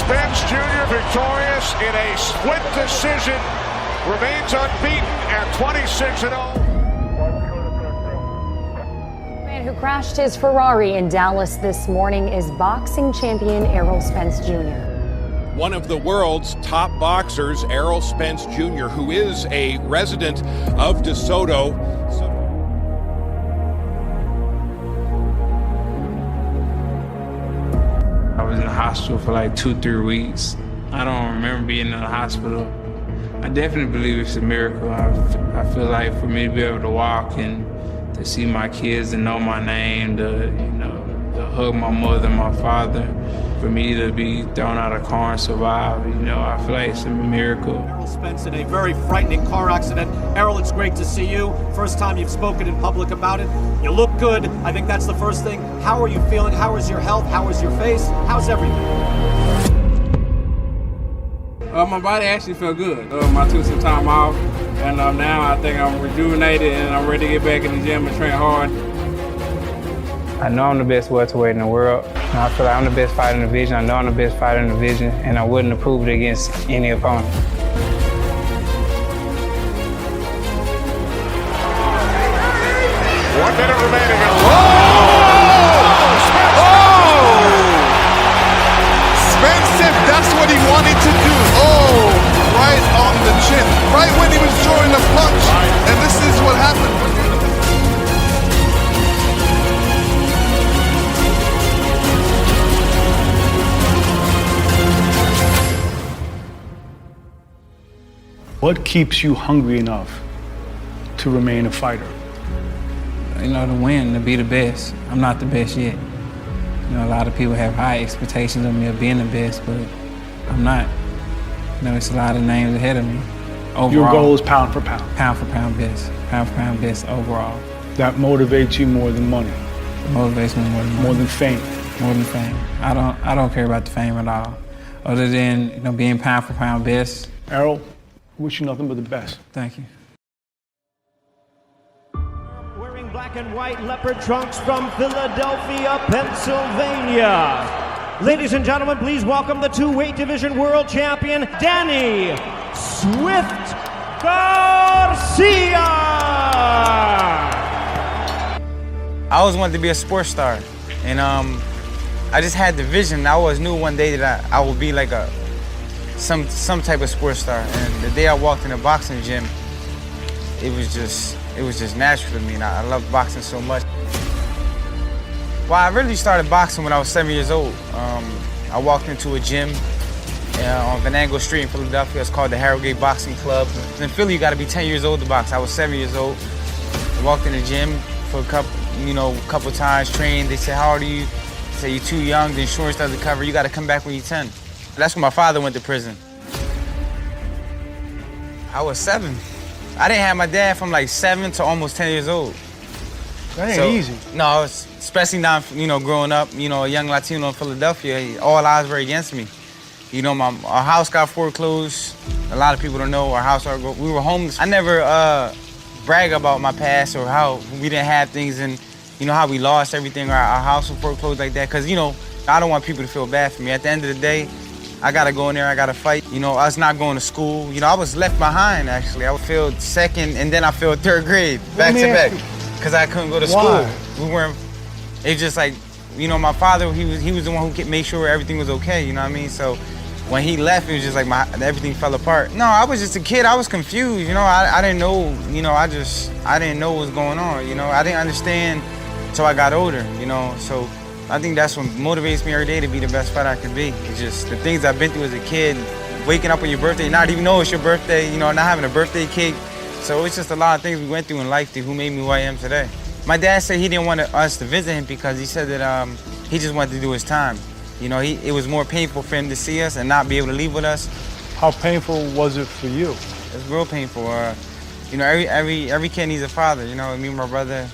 Spence Jr. victorious in a split decision, remains unbeaten at 26-0. Who crashed his Ferrari in Dallas this morning is boxing champion Errol Spence Jr. One of the world's top boxers, Errol Spence Jr., who is a resident of DeSoto. I was in the hospital for like 2-3 weeks. I don't remember being in the hospital. I definitely believe it's a miracle. I feel like for me to be able to walk and to see my kids and know my name, to hug my mother and my father, for me to be thrown out of a car and survive, I feel like it's a miracle. Errol Spence in a very frightening car accident. Errol, it's great to see you. First time you've spoken in public about it. You look good. I think that's the first thing. How are you feeling? How is your health? How is your face? How's everything? My body actually felt good. I took some time off, and now I think I'm rejuvenated and I'm ready to get back in the gym and train hard. I know I'm the best welterweight in the world. I feel like I'm the best fighter in the division. I know I'm the best fighter in the division, and I wouldn't have proved it against any opponent. 1 minute remaining. Spence said that's what he wanted to do. Oh, right on the chin. Right when he was throwing the punch. And this is what happened. What keeps you hungry enough to remain a fighter? To win, to be the best. I'm not the best yet. A lot of people have high expectations of me of being the best, but I'm not. It's a lot of names ahead of me. Overall, your goal is pound for pound. Pound for pound best. Pound for pound best overall. That motivates you more than money. It motivates me more than money. More than fame. More than fame. I don't care about the fame at all. Other than being pound for pound best. Errol, wish you nothing but the best. Thank you. Wearing black and white leopard trunks from Philadelphia, Pennsylvania. Ladies and gentlemen, please welcome the two-weight division world champion, Danny Swift Garcia. I always wanted to be a sports star, and I just had the vision. I always knew one day that I would be like some type of sports star. And the day I walked in a boxing gym, it was just natural to me, and I love boxing so much. Well, I really started boxing when I was 7 years old. I walked into a gym on Venango Street in Philadelphia. It's called the Harrogate Boxing Club. In Philly, you got to be 10 years old to box. I was 7 years old. I walked in the gym for a couple times, trained. They said, "How old are you?" I said, "You're too young. The insurance doesn't cover. You got to come back when you're 10." That's when my father went to prison. I was 7. I didn't have my dad from like 7 to almost 10 years old. That ain't easy. No, especially now, growing up, a young Latino in Philadelphia, all odds were against me. Our house got foreclosed. A lot of people don't know our house. We were homeless. I never brag about my past or how we didn't have things and, how we lost everything. Our house was foreclosed like that. Because, I don't want people to feel bad for me. At the end of the day, I gotta go in there, I gotta fight. Us not going to school. I was left behind, actually. I failed 2nd, and then I failed 3rd grade, back to back, because I couldn't go to school. It's just like, my father, he was the one who made sure everything was okay, So when he left, it was just like everything fell apart. No, I was just a kid, I was confused, I didn't know, I didn't know what was going on, I didn't understand until I got older, So I think that's what motivates me every day to be the best fighter I can be. It's just the things I've been through as a kid, waking up on your birthday, not even know it's your birthday, not having a birthday cake. So it's just a lot of things we went through in life who made me who I am today. My dad said he didn't want us to visit him because he said that he just wanted to do his time. It was more painful for him to see us and not be able to leave with us. How painful was it for you? It's real painful. Every kid needs a father. Me and my brother,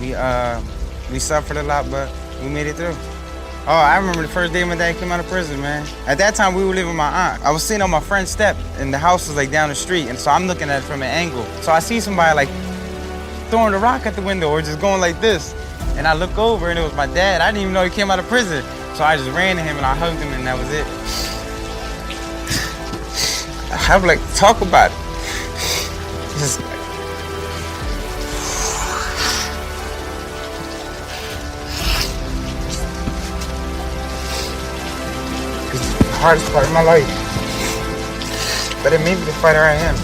we suffered a lot, but we made it through. Oh, I remember the first day my dad came out of prison, man. At that time, we were living with my aunt. I was sitting on my friend's step, and the house was like down the street, and so I'm looking at it from an angle. So I see somebody like throwing a rock at the window or just going like this. And I look over, and it was my dad. I didn't even know he came out of prison. So I just ran to him, and I hugged him, and that was it. have like talk about it. Just it's the hardest part of my life. But it made me the fighter I am.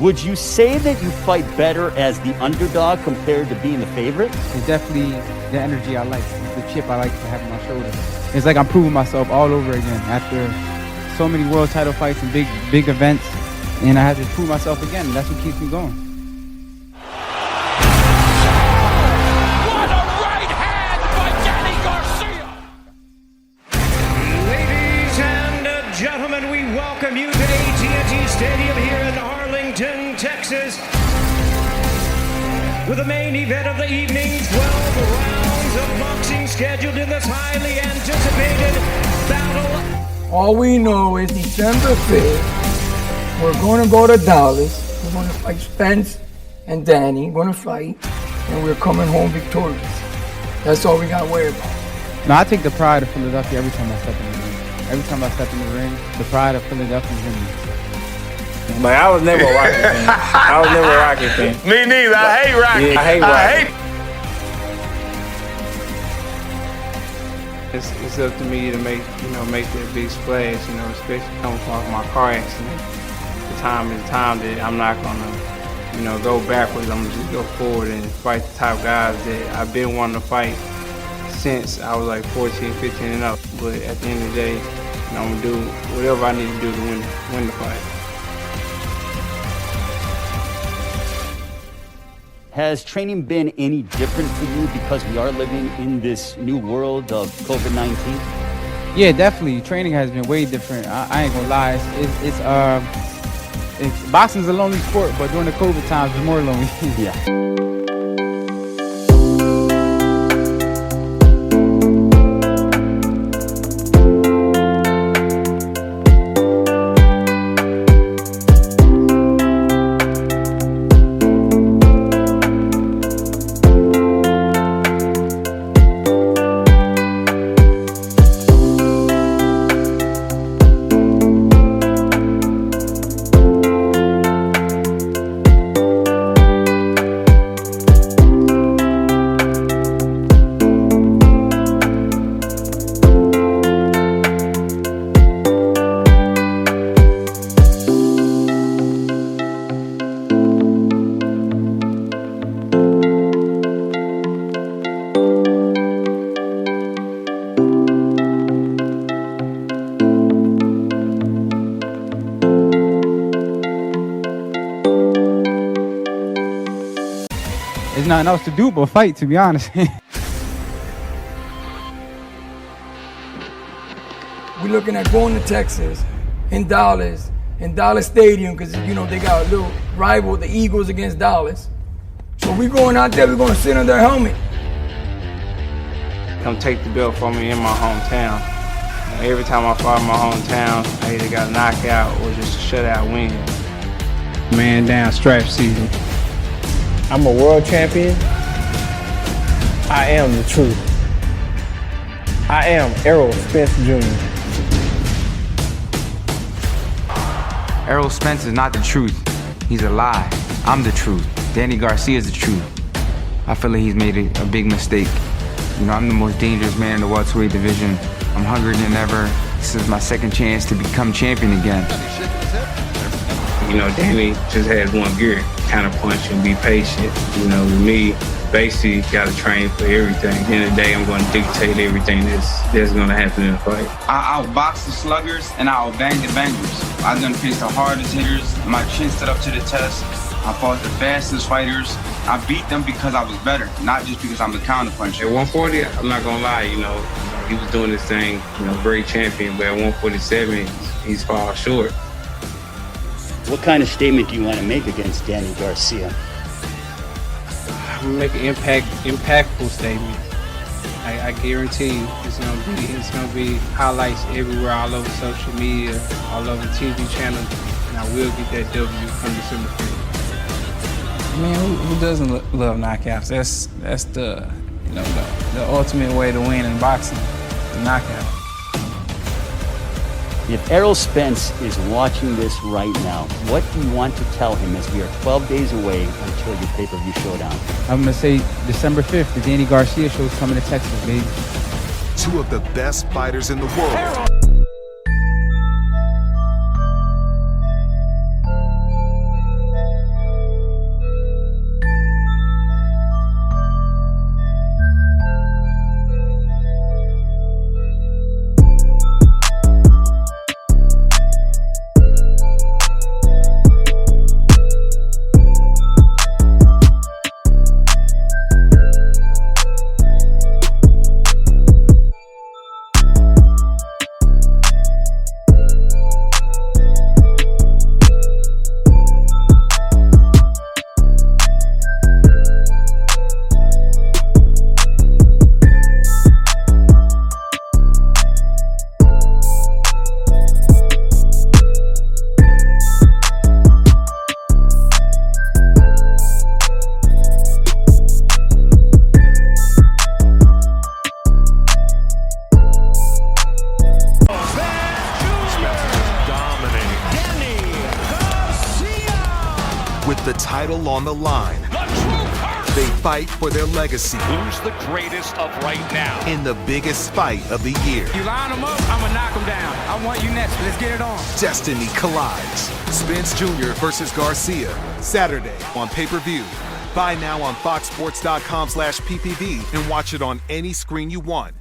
Would you say that you fight better as the underdog compared to being the favorite? It's definitely the energy I like, the chip I like to have on my shoulder. It's like I'm proving myself all over again after so many world title fights and big events, and I have to prove myself again, and that's what keeps me going. What a right hand by Danny Garcia! Ladies and gentlemen, we welcome you to AT&T Stadium here in Arlington, Texas, with the main event of the evening, 12 rounds of boxing scheduled in this highly anticipated battle. All we know is December 5th, we're going to go to Dallas. We're going to fight Spence and Danny. We're going to fight, and we're coming home victorious. That's all we got to worry about. No, I take the pride of Philadelphia every time I step in the ring. Every time I step in the ring, the pride of Philadelphia is in me. But I was never a Rocky fan. I was never a Rocky fan. Me neither. I hate Rocky. Yeah, I hate Rocky. It's up to me to make that big splash, especially coming off my car accident. The time is time that I'm not gonna, go backwards. I'm gonna just go forward and fight the top guys that I've been wanting to fight since I was like 14, 15 and up. But at the end of the day, I'm gonna do whatever I need to do to win the fight. Has training been any different for you because we are living in this new world of COVID-19? Yeah, definitely. Training has been way different. I ain't gonna lie. Boxing's a lonely sport, but during the COVID times, it's more lonely. Yeah. There's nothing else to do but fight, to be honest. We're looking at going to Texas, in Dallas Stadium, because, they got a little rival, the Eagles against Dallas. So we're going out there, we're going to sit on their helmet. Come take the belt from me in my hometown. Every time I fight in my hometown, I either got a knockout or just a shutout win. Man down, stripe season. I'm a world champion. I am the truth. I am Errol Spence Jr. Errol Spence is not the truth. He's a lie. I'm the truth. Danny Garcia is the truth. I feel like he's made a big mistake. I'm the most dangerous man in the welterweight division. I'm hungrier than ever. This is my second chance to become champion again. Danny just has one gear, kind of punch and be patient. With me, basically got to train for everything. At the end of the day, I'm going to dictate everything that's going to happen in the fight. I outbox the sluggers and I outbang the bangers. I done faced the hardest hitters. My chin stood up to the test. I fought the fastest fighters. I beat them because I was better, not just because I'm the counterpuncher. At 140, I'm not going to lie, he was doing this thing, great champion, but at 147, he's far short. What kind of statement do you want to make against Danny Garcia? I'm gonna make an impactful statement. I guarantee it's gonna be highlights everywhere, all over social media, all over TV channels, and I will get that W come December 5th. I mean, who doesn't love knockouts? That's the, you know, the ultimate way to win in boxing, the knockout. If Errol Spence is watching this right now, what do you want to tell him as we are 12 days away until your pay-per-view showdown? I'm going to say December 5th, the Danny Garcia show is coming to Texas, baby. Two of the best fighters in the world. With the title on the line, they fight for their legacy. Who's the greatest of right now? In the biggest fight of the year. You line them up, I'm gonna knock them down. I want you next, let's get it on. Destiny collides. Spence Jr. versus Garcia. Saturday on pay-per-view. Buy now on foxsports.com/PPV and watch it on any screen you want.